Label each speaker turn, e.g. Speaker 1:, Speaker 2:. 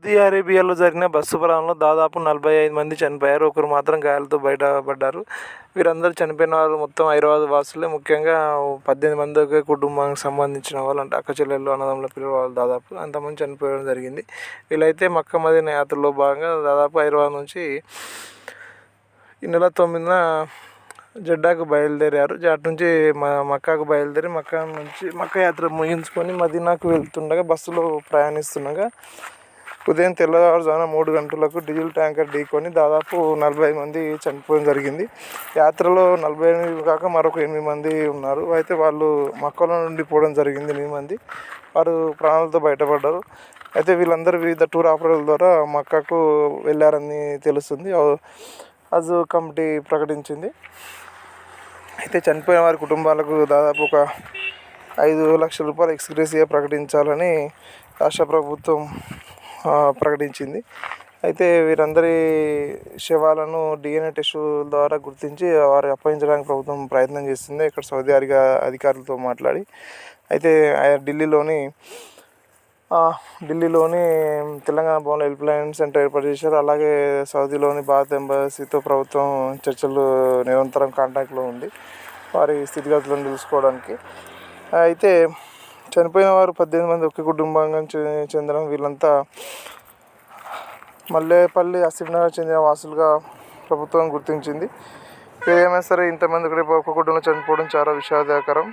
Speaker 1: Saudi అరేబియాలో జరిగిన bus ప్రమాదంలో దాదాపు 45 మంది చనిపోయారు. ఒకరు మాత్రం గాయాలతో బయటపడ్డారు. వీరందరూ చనిపోయిన వాళ్ళు మొత్తం హైదరాబాద్ వాసులే. ముఖ్యంగా 18 మంది ఒకే కుటుంబానికి సంబంధించిన వాళ్ళు, అంటే అక్క చెల్లెళ్ళు, అన్నదమ్ముల పిల్లలు, వాళ్ళు దాదాపు అంతమంది చనిపోవడం జరిగింది. వీళ్ళైతే మక్కా మదీనా యాత్రలో భాగంగా దాదాపు హైదరాబాద్ నుంచి ఈ నెల 9న జెడ్డాకు బయలుదేరారు. అటు నుంచి మక్కాకు బయలుదేరి మక్కా యాత్ర ముగించుకొని మదీనాకు వెళ్తుండగా బస్సులో ప్రయాణిస్తుండగా ఉదయం తెల్లవారుజామున 3 గంటలకు డీజిల్ ట్యాంకర్ ఢీకొని దాదాపు 40 మంది చనిపోవడం జరిగింది. యాత్రలో 48 కాక మరొక 8 మంది ఉన్నారు. అయితే వాళ్ళు మక్కాలో నుండి పోవడం జరిగింది. 8 మంది వారు ప్రాణాలతో బయటపడ్డారు. అయితే వీళ్ళందరూ వివిధ టూర్ ఆపరేటర్ల ద్వారా మక్కాకు వెళ్ళారని తెలుస్తుంది. హజ్ కమిటీ ప్రకటించింది. అయితే చనిపోయిన వారి కుటుంబాలకు దాదాపు ఒక 5 లక్షల రూపాయల ఎక్స్గ్రేషియా ప్రకటించాలని రాష్ట్ర ప్రభుత్వం ప్రకటించింది. అయితే వీరందరి శవాలను DNA టెస్టు ద్వారా గుర్తించి వారి అప్పగించడానికి ప్రభుత్వం ప్రయత్నం చేస్తుంది. ఇక్కడ సౌదీ అధికారులతో మాట్లాడి అయితే ఢిల్లీలోని తెలంగాణ భవన్లో హెల్ప్ లైన్ సెంటర్ ఏర్పాటు చేశారు. అలాగే సౌదీలోని భారత ఎంబసీతో ప్రభుత్వం చర్చలు నిరంతరం కాంటాక్ట్లో ఉంది వారి స్థితిగతులను తెలుసుకోవడానికి. అయితే చనిపోయిన వారు 18 మంది ఒకే కుటుంబానికి చెందడం. వీళ్ళంతా మల్లేపల్లి ఆసిఫ్నగర్ చెందిన వాసులుగా ప్రభుత్వం గుర్తించింది. ఏదేమైనా సరే ఇంతమంది ఒక కుటుంబంలో చనిపోవడం చాలా విషాదకరం.